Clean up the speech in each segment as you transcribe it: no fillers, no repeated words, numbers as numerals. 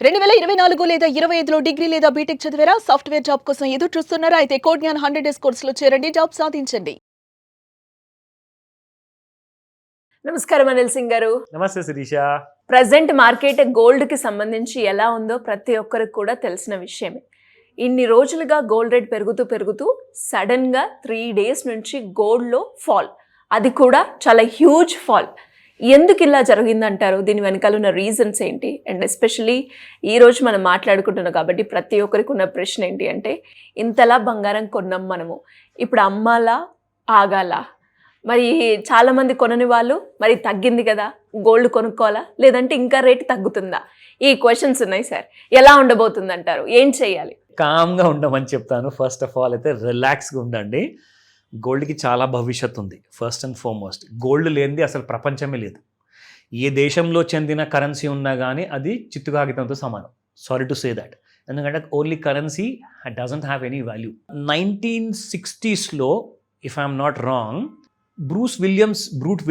2024 లేదా 25లో డిగ్రీ లేదా బీటెక్ చదివారా? సాఫ్ట్‌వేర్ జాబ్ కోసం ఎదురు చూస్తున్నారా? అయితే కోడ్ జ్ఞాన్ 100 డేస్ కోర్సులో చేరండి, జాబ్ సాధించండి. నమస్కారం అనిల్ సింగ్ గారు. నమస్తే శిరీష. ప్రెజెంట్ మార్కెట్ గోల్డ్ కి సంబంధించి ఎలా ఉందో ప్రతి ఒక్కరికి కూడా తెలిసిన విషయమే. ఇన్ని రోజులుగా గోల్డ్ రేట్ పెరుగుతూ సడన్ గా 3 డేస్ నుంచి గోల్డ్ లో ఫాల్, అది కూడా చాలా హ్యూజ్ ఫాల్. ఎందుకు ఇలా జరిగిందంటారు? దీని వెనకాల ఉన్న రీజన్స్ ఏంటి? అండ్ ఎస్పెషలీ ఈరోజు మనం మాట్లాడుకుంటున్నాం కాబట్టి ప్రతి ఒక్కరికి ఉన్న ప్రశ్న ఏంటి అంటే, ఇంతలా బంగారం కొన్నాం మనము, ఇప్పుడు అమ్మాలా ఆగాలా? మరి చాలామంది కొనని వాళ్ళు మరి తగ్గింది కదా గోల్డ్ కొనుక్కోవాలా, లేదంటే ఇంకా రేటు తగ్గుతుందా? ఈ క్వశ్చన్స్ ఉన్నాయి సార్. ఎలా ఉండబోతుంది అంటారు? ఏం చేయాలి? కామ్గా ఉండమని చెప్తాను. ఫస్ట్ ఆఫ్ ఆల్ అయితే రిలాక్స్గా ఉండండి. గోల్డ్కి చాలా భవిష్యత్తు ఉంది. ఫస్ట్ అండ్ ఫార్మోస్ట్ గోల్డ్ లేనిది అసలు ప్రపంచమే లేదు. ఏ దేశంలో చెందిన కరెన్సీ ఉన్నా కానీ అది చిత్తు కాగితంతో సమానం. Sorry to say that. ఎందుకంటే only currency doesn't have any value. 1960s if I'm not wrong, Brute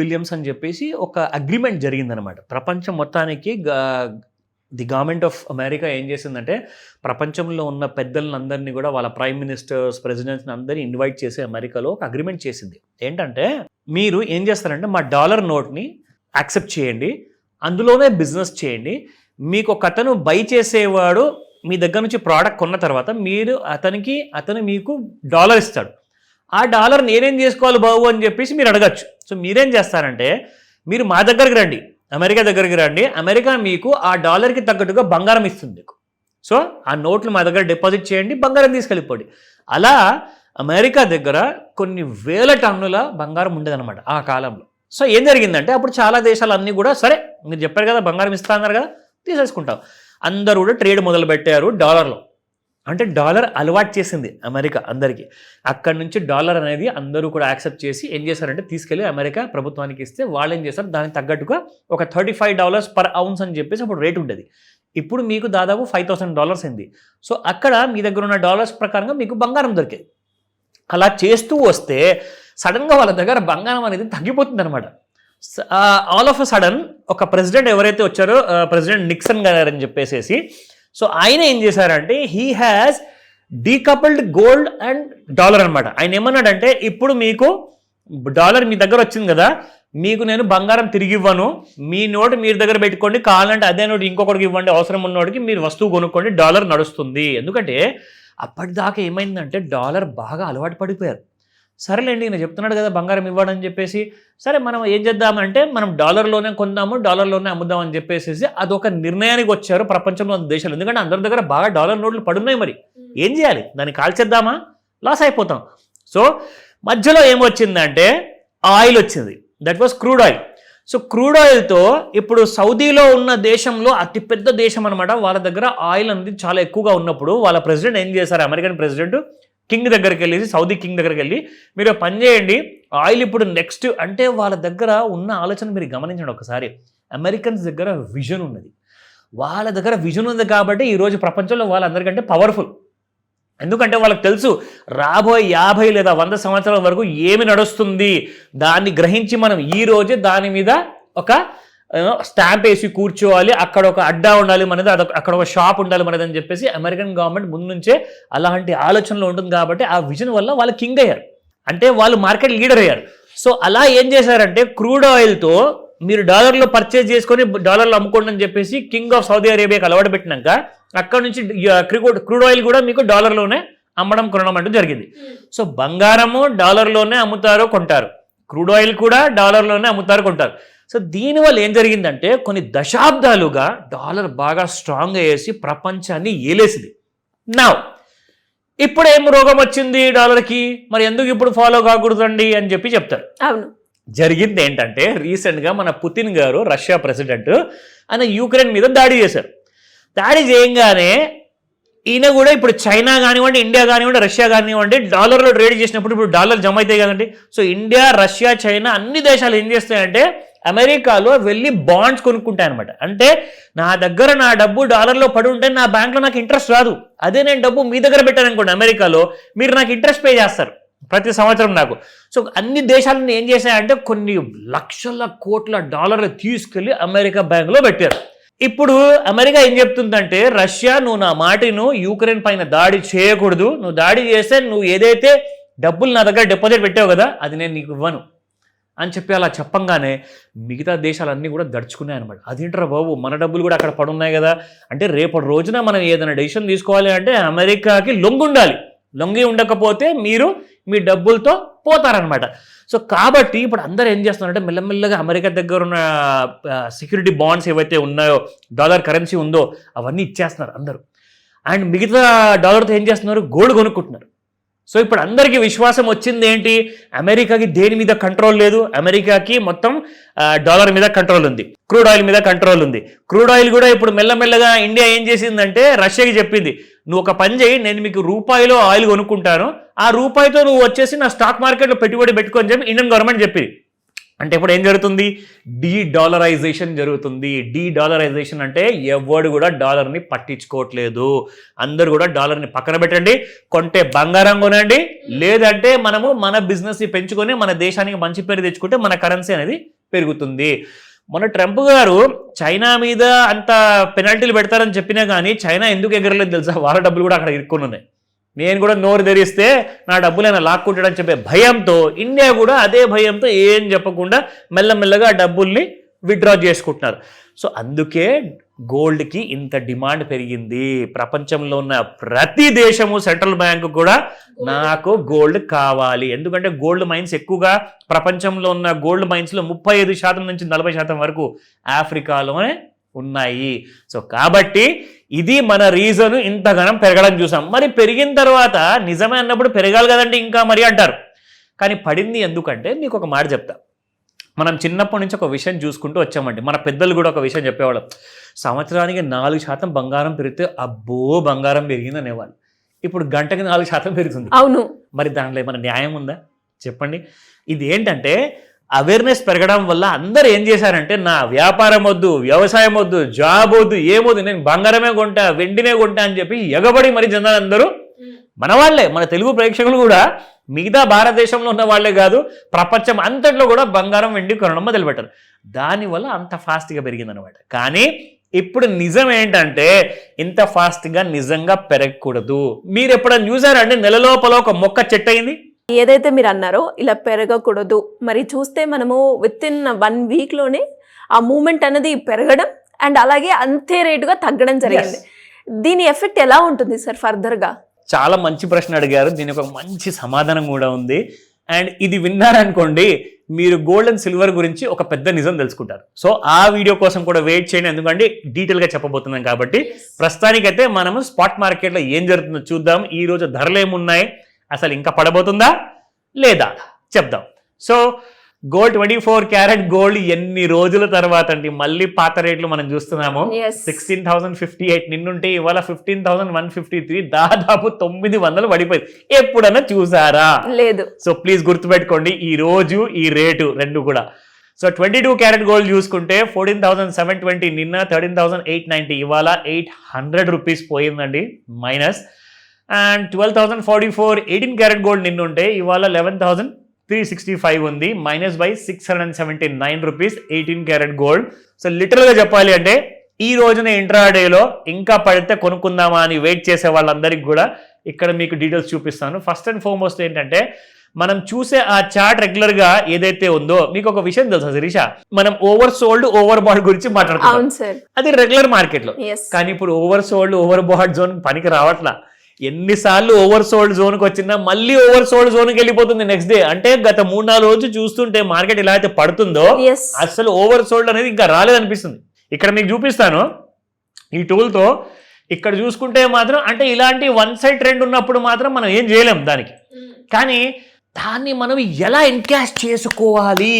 Williams అని చెప్పేసి ఒక అగ్రిమెంట్ జరిగిందనమాట. ప్రపంచం మొత్తానికి ది గవర్నమెంట్ ఆఫ్ అమెరికా ఏం చేసిందంటే, ప్రపంచంలో ఉన్న పెద్దలందరినీ కూడా వాళ్ళ ప్రైమ్ మినిస్టర్స్, ప్రెసిడెంట్స్ని అందరినీ ఇన్వైట్ చేసి అమెరికాలో ఒక అగ్రిమెంట్ చేసింది. ఏంటంటే, మీరు ఏం చేస్తారంటే మా డాలర్ నోట్ని యాక్సెప్ట్ చేయండి, అందులోనే బిజినెస్ చేయండి. మీకు ఒక అతను బై చేసేవాడు మీ దగ్గర నుంచి ప్రోడక్ట్ కొన్న తర్వాత అతను మీకు డాలర్ ఇస్తాడు. ఆ డాలర్ నేనేం చేసుకోవాలి బాబు అని చెప్పేసి మీరు అడగచ్చు. సో మీరేం చేస్తారంటే, మీరు మా దగ్గరికి రండి, అమెరికా దగ్గరికి రండి, అమెరికా మీకు ఆ డాలర్కి తగ్గట్టుగా బంగారం ఇస్తుంది మీకు. సో ఆ నోట్లు మా దగ్గర డిపాజిట్ చేయండి, బంగారం తీసుకెళ్ళిపోండి. అలా అమెరికా దగ్గర కొన్ని వేల టన్నుల బంగారం ఉండేదన్నమాట ఆ కాలంలో. సో ఏం జరిగిందంటే, అప్పుడు చాలా దేశాలు అన్నీ కూడా సరే మీరు చెప్పారు కదా బంగారం ఇస్తా అన్నారు కదా, తీసేసుకుంటాం. అందరూ కూడా ట్రేడ్ మొదలుపెట్టారు డాలర్లో. అంటే డాలర్ అలవాటు చేసింది అమెరికా అందరికీ. అక్కడి నుంచి డాలర్ అనేది అందరూ కూడా యాక్సెప్ట్ చేసి ఏం చేశారంటే, తీసుకెళ్ళి అమెరికా ప్రభుత్వానికి ఇస్తే వాళ్ళు ఏం చేస్తారు, దానికి తగ్గట్టుగా ఒక $35 పర్ ఔన్స్ అని చెప్పేసి అప్పుడు రేట్ ఉండేది. ఇప్పుడు మీకు దాదాపు $5,000 అయింది. సో అక్కడ మీ దగ్గర ఉన్న డాలర్స్ ప్రకారంగా మీకు బంగారం దొరికేది. అలా చేస్తూ వస్తే సడన్గా వాళ్ళ దగ్గర బంగారం అనేది తగ్గిపోతుంది అనమాట. ఆల్ ఆఫ్ అ సడన్ ఒక ప్రెసిడెంట్ ఎవరైతే వచ్చారో, ప్రెసిడెంట్ నిక్సన్ గారు అని చెప్పేసి, సో ఆయన ఏం చేశారంటే, he has decoupled gold and dollar అనమాట. ఆయన ఏమన్నాడంటే, ఇప్పుడు మీకు డాలర్ మీ దగ్గర వచ్చింది కదా, మీకు నేను బంగారం తిరిగి ఇవ్వను, మీ నోటు మీరు దగ్గర పెట్టుకోండి, కావాలంటే అదే నోటు ఇంకొకటికి ఇవ్వండి, అవసరం ఉన్నోడికి మీరు వస్తువు కొనుక్కోండి, డాలర్ నడుస్తుంది. ఎందుకంటే అప్పటిదాకా ఏమైందంటే డాలర్ బాగా అలవాటు పడిపోయారు. సరేలేండి నేను చెప్తున్నాడు కదా బంగారం ఇవ్వడని చెప్పేసి, సరే మనం ఏం చేద్దామంటే మనం డాలర్లోనే కొందాము, డాలర్లోనే అమ్ముదాం అని చెప్పేసి అదొక నిర్ణయానికి వచ్చారు ప్రపంచంలో దేశాలు. ఎందుకంటే అందరి దగ్గర బాగా డాలర్ నోట్లు పడున్నాయి. మరి ఏం చేయాలి, దాన్ని కాల్చేద్దామా, లాస్ అయిపోతాం. సో మధ్యలో ఏమొచ్చిందంటే ఆయిల్ వచ్చింది. That was crude oil. So crude ఆయిల్తో ఇప్పుడు సౌదీలో ఉన్న దేశంలో అతిపెద్ద దేశం అనమాట, వాళ్ళ దగ్గర ఆయిల్ అనేది చాలా ఎక్కువగా ఉన్నప్పుడు వాళ్ళ ప్రెసిడెంట్ ఏం చేశారు, అమెరికన్ ప్రెసిడెంట్ కింగ్ దగ్గరికి వెళ్ళి, సౌదీ కింగ్ దగ్గరికి వెళ్ళి, మీరు పని చేయండి, ఆయిల్ ఇప్పుడు నెక్స్ట్ అంటే వాళ్ళ దగ్గర ఉన్న ఆలోచన మీరు గమనించండి ఒకసారి. అమెరికన్స్ దగ్గర విజన్ ఉన్నది, వాళ్ళ దగ్గర విజన్ ఉంది కాబట్టి ఈరోజు ప్రపంచంలో వాళ్ళందరికంటే పవర్ఫుల్. ఎందుకంటే వాళ్ళకి తెలుసు రాబోయే 50 లేదా 100 సంవత్సరాల వరకు ఏమి నడుస్తుంది, దాన్ని గ్రహించి మనం ఈ రోజే దాని మీద ఒక స్టాంప్ వేసి కూర్చోవాలి, అక్కడ ఒక అడ్డా ఉండాలి మనది, అక్కడ ఒక షాప్ ఉండాలి మనది అని చెప్పేసి అమెరికన్ గవర్నమెంట్ ముందు నుంచే అలాంటి ఆలోచనలు ఉంటుంది. కాబట్టి ఆ విజన్ వల్ల వాళ్ళు కింగ్ అయ్యారు, అంటే వాళ్ళు మార్కెట్ లీడర్ అయ్యారు. సో అలా ఏం చేశారంటే, క్రూడ్ ఆయిల్తో మీరు డాలర్లో పర్చేజ్ చేసుకొని డాలర్లో అమ్ముకోండి అని చెప్పేసి కింగ్ ఆఫ్ సౌదీ అరేబియాకి అలవాటు పెట్టినాక అక్కడ నుంచి క్రూడ్ ఆయిల్ కూడా మీకు డాలర్లోనే అమ్మడం కొనడం అంటూ జరిగింది. సో బంగారము డాలర్లోనే అమ్ముతారు కొంటారు, క్రూడ్ ఆయిల్ కూడా డాలర్లోనే అమ్ముతారు కొంటారు. సో దీనివల్ల ఏం జరిగిందంటే, కొన్ని దశాబ్దాలుగా డాలర్ బాగా స్ట్రాంగ్ అయ్యేసి ప్రపంచాన్ని ఏలేసింది. నా ఇప్పుడు ఏం రోగం వచ్చింది డాలర్కి, మరి ఎందుకు ఇప్పుడు ఫాలో కాకూడదండి అని చెప్పి చెప్తారు. అవును, జరిగింది ఏంటంటే, రీసెంట్గా మన పుతిన్ గారు, రష్యా ప్రెసిడెంట్, ఆయన యూక్రెయిన్ మీద దాడి చేశారు. దాడి చేయంగానే ఈయన కూడా ఇప్పుడు చైనా కానివ్వండి, ఇండియా కానివ్వండి, రష్యా కానివ్వండి, డాలర్లో ట్రేడ్ చేసినప్పుడు ఇప్పుడు డాలర్ జమ అవుతాయి కదండి. సో ఇండియా, రష్యా, చైనా అన్ని దేశాలు ఏం చేస్తాయంటే, అమెరికాలో వెళ్ళి బాండ్స్ కొనుక్కుంటాయి అనమాట. అంటే నా దగ్గర నా డబ్బు డాలర్లో పడి ఉంటే నా బ్యాంక్లో నాకు ఇంట్రెస్ట్ రాదు, అదే నేను డబ్బు మీ దగ్గర పెట్టాను అనుకోండి అమెరికాలో, మీరు నాకు ఇంట్రెస్ట్ పే చేస్తారు ప్రతి సంవత్సరం నాకు. సో అన్ని దేశాలను ఏం చేశాయంటే, కొన్ని లక్షల కోట్ల డాలర్లు తీసుకెళ్ళి అమెరికా బ్యాంకులో పెట్టారు. ఇప్పుడు అమెరికా ఏం చెప్తుందంటే, రష్యా నువ్వు నా మాటను యూక్రెయిన్ పైన దాడి చేయకూడదు, నువ్వు దాడి చేస్తే నువ్వు ఏదైతే డబ్బులు నా దగ్గర డిపాజిట్ పెట్టావు కదా అది నేను నీకు ఇవ్వను అని చెప్పి అలా చెప్పంగానే మిగతా దేశాలన్నీ కూడా దడుచుకున్నాయి అనమాట. అదేంట్రా బాబు, మన డబ్బులు కూడా అక్కడ పడున్నాయి కదా అంటే, రేపటి రోజున మనం ఏదైనా డెసిషన్ తీసుకోవాలి అంటే అమెరికాకి లొంగి ఉండాలి, లొంగి ఉండకపోతే మీరు మీ డబ్బులతో పోతారనమాట. సో కాబట్టి ఇప్పుడు అందరూ ఏం చేస్తున్నారంటే మెల్లమెల్లగా అమెరికా దగ్గర ఉన్న సెక్యూరిటీ బాండ్స్ ఏవైతే ఉన్నాయో, డాలర్ కరెన్సీ ఉందో అవన్నీ ఇచ్చేస్తున్నారు అందరూ. అండ్ మిగతా డాలర్తో ఏం చేస్తున్నారు, గోల్డ్ కొనుక్కుంటున్నారు. సో ఇప్పుడు అందరికీ విశ్వాసం వచ్చింది ఏంటి, అమెరికాకి దేని మీద కంట్రోల్ లేదు, అమెరికాకి మొత్తం డాలర్ మీద కంట్రోల్ ఉంది, క్రూడ్ ఆయిల్ మీద కంట్రోల్ ఉంది. క్రూడ్ ఆయిల్ కూడా ఇప్పుడు మెల్లమెల్లగా ఇండియా ఏం చేసిందంటే రష్యాకి చెప్పింది, నువ్వు ఒక పని చేయి, నేను మీకు రూపాయిలో ఆయిల్ కొనుక్కుంటాను, ఆ రూపాయితో నువ్వు వచ్చేసి నా స్టాక్ మార్కెట్లో పెట్టుబడి పెట్టుకొని చెప్పి ఇండియన్ గవర్నమెంట్ చెప్పింది. అంటే ఇప్పుడు ఏం జరుగుతుంది, డీడాలరైజేషన్ జరుగుతుంది. డీడాలరైజేషన్ అంటే ఎవడు కూడా డాలర్ని పట్టించుకోవట్లేదు, అందరూ కూడా డాలర్ని పక్కన పెట్టండి, కొంటే బంగారం కొనండి, లేదంటే మనము మన బిజినెస్ని పెంచుకొని మన దేశానికి మంచి పేరు తెచ్చుకుంటే మన కరెన్సీ అనేది పెరుగుతుంది. మన ట్రంప్ గారు చైనా మీద అంత పెనాల్టీలు పెడతారని చెప్పినా కానీ చైనా ఎందుకు ఎగరలేదు తెలుసా, వాళ్ళ డబ్బులు కూడా అక్కడ ఇరుక్కుని ఉన్నాయి. నేను కూడా నోరు తెరిస్తే నా డబ్బులైనా లాక్కుంటాడని చెప్పే భయంతో ఇండియా కూడా అదే భయంతో ఏం చెప్పకుండా మెల్లమెల్లగా ఆ డబ్బుల్ని విత్డ్రా చేసుకుంటున్నారు. సో అందుకే గోల్డ్కి ఇంత డిమాండ్ పెరిగింది. ప్రపంచంలో ఉన్న ప్రతి దేశము సెంట్రల్ బ్యాంకు కూడా నాకు గోల్డ్ కావాలి, ఎందుకంటే గోల్డ్ మైన్స్ ఎక్కువగా ప్రపంచంలో ఉన్న గోల్డ్ మైన్స్లో 35% నుంచి 40% వరకు ఆఫ్రికాలోనే ఉన్నాయి. సో కాబట్టి ఇది మన రీజన్, ఇంతగానం పెరగడం చూసాం. మరి పెరిగిన తర్వాత నిజమే అన్నప్పుడు పెరగాలి కదండి ఇంకా మరి అంటారు, కానీ పడింది ఎందుకంటే మీకు ఒక మాట చెప్తా. మనం చిన్నప్పటి నుంచి ఒక విషయం చూసుకుంటూ వచ్చామండి, మన పెద్దలు కూడా ఒక విషయం చెప్పేవాళ్ళం, సంవత్సరానికి 4% బంగారం పెరిగితే అబ్బో బంగారం పెరిగింది అనేవాళ్ళు. ఇప్పుడు గంటకి 4% పెరుగుతుంది. అవును, మరి దాంట్లో ఏమైనా న్యాయం ఉందా చెప్పండి? ఇది ఏంటంటే అవేర్నెస్ పెరగడం వల్ల అందరూ ఏం చేశారంటే, నా వ్యాపారం వద్దు, వ్యవసాయం వద్దు, జాబ్ వద్దు, ఏమొద్దు, నేను బంగారమే కొంటా, వెండినే కొంటా అని చెప్పి ఎగబడి మరి జనాలందరూ మన వాళ్ళే, మన తెలుగు ప్రేక్షకులు కూడా, మిగతా భారతదేశంలో ఉన్న వాళ్ళే కాదు ప్రపంచం అంతట్లో కూడా బంగారం వెండి కొనడం మొదలుపెట్టారు. దానివల్ల అంత ఫాస్ట్గా పెరిగిందనమాట. కానీ ఇప్పుడు నిజం ఏంటంటే ఇంత ఫాస్ట్గా నిజంగా పెరగకూడదు. మీరు ఎప్పుడైనా చూసారంటే నెల లోపల ఒక మొక్క చెట్టు అయింది, ఏదైతే మీరు అన్నారో ఇలా పెరగకూడదు, మరి చూస్తే మనము విత్ ఇన్ 1 వీక్లోనే ఆ మూమెంట్ అనేది పెరగడం అండ్ అలాగే అంతే రేటుగా తగ్గడం జరిగింది. దీని ఎఫెక్ట్ ఎలా ఉంటుంది సార్ ఫర్దర్గా? చాలా మంచి ప్రశ్న అడిగారు, దీనికి ఒక మంచి సమాధానం కూడా ఉంది. అండ్ ఇది విన్నారనుకోండి మీరు గోల్డ్ అండ్ సిల్వర్ గురించి ఒక పెద్ద నిజం తెలుసుకుంటారు. సో ఆ వీడియో కోసం కూడా వెయిట్ చేయండి, ఎందుకంటే డీటెయిల్గా చెప్పబోతున్నాం కాబట్టి. ప్రస్తుతానికైతే మనము స్పాట్ మార్కెట్లో ఏం జరుగుతుందో చూద్దాం. ఈ రోజు ధరలు ఏమున్నాయి, అసలు ఇంకా పడబోతుందా లేదా చెప్దాం. సో గోల్డ్ 24 క్యారెట్ గోల్డ్ ఎన్ని రోజుల తర్వాత అండి మళ్ళీ పాత రేట్లు మనం చూస్తున్నాము. 16,058 నిన్నుంటే ఇవాళ 15,153, దాదాపు 900 పడిపోయింది. ఎప్పుడన్నా చూసారా? లేదు. సో ప్లీజ్ గుర్తుపెట్టుకోండి ఈ రోజు ఈ రేటు రెండు కూడా. సో 22 క్యారెట్ గోల్డ్ చూసుకుంటే 14,720, నిన్న 13,890, ఇవాళ 800 రూపీస్ పోయిందండి మైనస్. అండ్ 12,044 18 క్యారెట్ గోల్డ్ నిన్నుంటే ఇవాళ 11,365 ఉంది, minus by 679 rupees 18 carat gold. So లిటరల్గా చెప్పాలి అంటే ఈ రోజున ఇంట్రాడేలో ఇంకా పడితే కొనుక్కుందామా అని వెయిట్ చేసే వాళ్ళందరికీ కూడా ఇక్కడ మీకు డీటెయిల్స్ చూపిస్తాను. ఫస్ట్ అండ్ ఫార్మోస్ట్ ఏంటంటే మనం చూసే ఆ చార్ట్ రెగ్యులర్ గా ఏదైతే ఉందో, మీకు ఒక విషయం తెలుసా శిరీష, మనం ఓవర్ సోల్డ్ ఓవర్ బాట్ గురించి మాట్లాడుతున్నాం, అది రెగ్యులర్ మార్కెట్ లో. కానీ ఇప్పుడు over sold over bat zone పనికి రావట్లా. ఎన్నిసార్లు ఓవర్ సోల్డ్ జోన్కి వచ్చినా మళ్ళీ ఓవర్ సోల్డ్ జోన్కి వెళ్ళిపోతుంది నెక్స్ట్ డే. అంటే గత 3-4 రోజులు చూస్తుంటే మార్కెట్ ఎలా అయితే పడుతుందో అసలు ఓవర్ సోల్డ్ అనేది ఇంకా రాలేదనిపిస్తుంది. ఇక్కడ మీకు చూపిస్తాను ఈ టూల్తో. ఇక్కడ చూసుకుంటే మాత్రం అంటే ఇలాంటి వన్ సైడ్ ట్రెండ్ ఉన్నప్పుడు మాత్రం మనం ఏం చేయలేం దానికి, కానీ దాన్ని మనం ఎలా ఎన్కాష్ చేసుకోవాలి.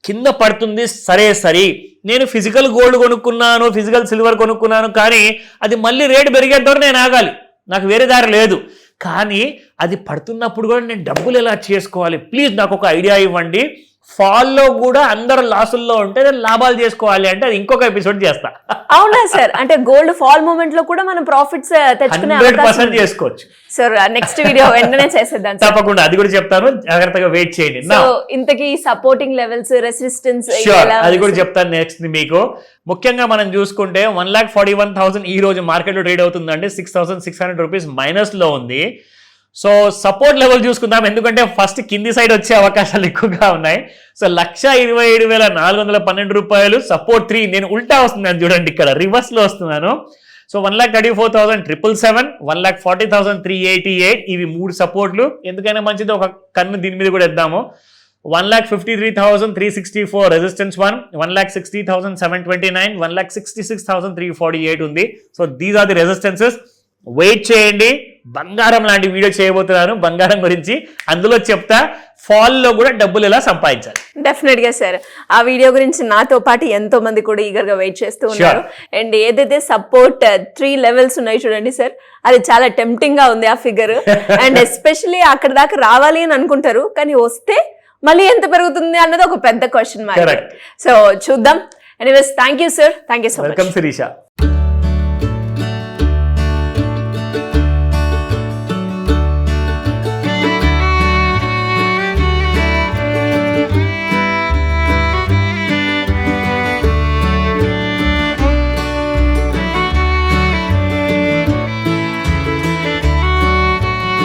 కింద పడుతుంది సరే, నేను ఫిజికల్ గోల్డ్ కొనుక్కున్నాను, ఫిజికల్ సిల్వర్ కొనుక్కున్నాను, కానీ అది మళ్ళీ రేటు పెరిగేంతవరకు నేను ఆగాలి, నాకు వేరే దారి లేదు. కానీ అది పడుతున్నప్పుడు కూడా నేను డబ్బులు ఎలా చేసుకోవాలి, ప్లీజ్ నాకు ఒక ఐడియా ఇవ్వండి. ఫాల్ లో కూడా అందరు లాసుల్లో ఉంటే లాభాలు చేసుకోవాలి అంటే అది ఇంకొక ఎపిసోడ్ చేస్తా. అవునా సార్? అంటే గోల్డ్ ఫాల్ మూమెంట్ లో కూడా మనం ప్రాఫిట్స్ తెచ్చుకునే 100% చేసుకోవచ్చు సార్. నెక్స్ట్ వీడియో వెంటనే చేసేద్దాం తప్పకుండా, అది కూడా చెప్తాను, జాగ్రత్తగా వెయిట్ చేయండి. సో ఇంతకీ సపోర్టింగ్ లెవెల్స్, రెసిస్టెన్స్ అది కూడా చెప్తాను నెక్స్ట్ మీకు. ముఖ్యంగా మనం చూసుకుంటే 1,41,000 ఈ రోజు మార్కెట్ లో ట్రేడ్ అవుతుందండి. 6,600 రూపీస్ మైనస్ లో ఉంది. సో సపోర్ట్ లెవెల్ చూసుకుందాం, ఎందుకంటే ఫస్ట్ కింది సైడ్ వచ్చే అవకాశాలు ఎక్కువగా ఉన్నాయి. సో 1,27,412 రూపాయలు సపోర్ట్ 3. నేను ఉల్టా వస్తున్నాను చూడండి, ఇక్కడ రివర్స్ లో వస్తున్నాను. సో 1,34,777, 1,40,388 ఇవి 3 సపోర్ట్లు. ఎందుకైనా మంచిది, ఒక కన్ను దీని మీద కూడా ఇద్దాము. 1,53,364 రెసిస్టెన్స్ 1, 1,60,729, 1,66,348 ఉంది. So these are the resistances. Wait చేయండి, బంగారం లాంటి వీడియో చేయబోతున్నాను బంగారం గురించి. అందులో చెప్తా ఫాల్ లో కూడా డబ్బులు ఎలా సంపాదించాలి. డెఫినెట్ గా సార్, ఆ వీడియో గురించి నాతో పాటు ఎంతో మంది కూడా ఈగర్ గా వెయిట్ చేస్తూ ఉన్నారు. అండ్ ఏదైతే సపోర్ట్ 3 లెవెల్స్ ఉన్నాయి చూడండి సార్, అది చాలా టెంప్టింగ్ గా ఉంది ఆ ఫిగర్. అండ్ ఎస్పెషల్లీ అక్కడ దాకా రావాలి అని అనుకుంటారు, కానీ వస్తే మళ్ళీ ఎంత పెరుగుతుంది అన్నది ఒక పెద్ద క్వశ్చన్ మార్క్. సో చూద్దాం. Anyways, thank you sir, thank you so much. Welcome Sirisha.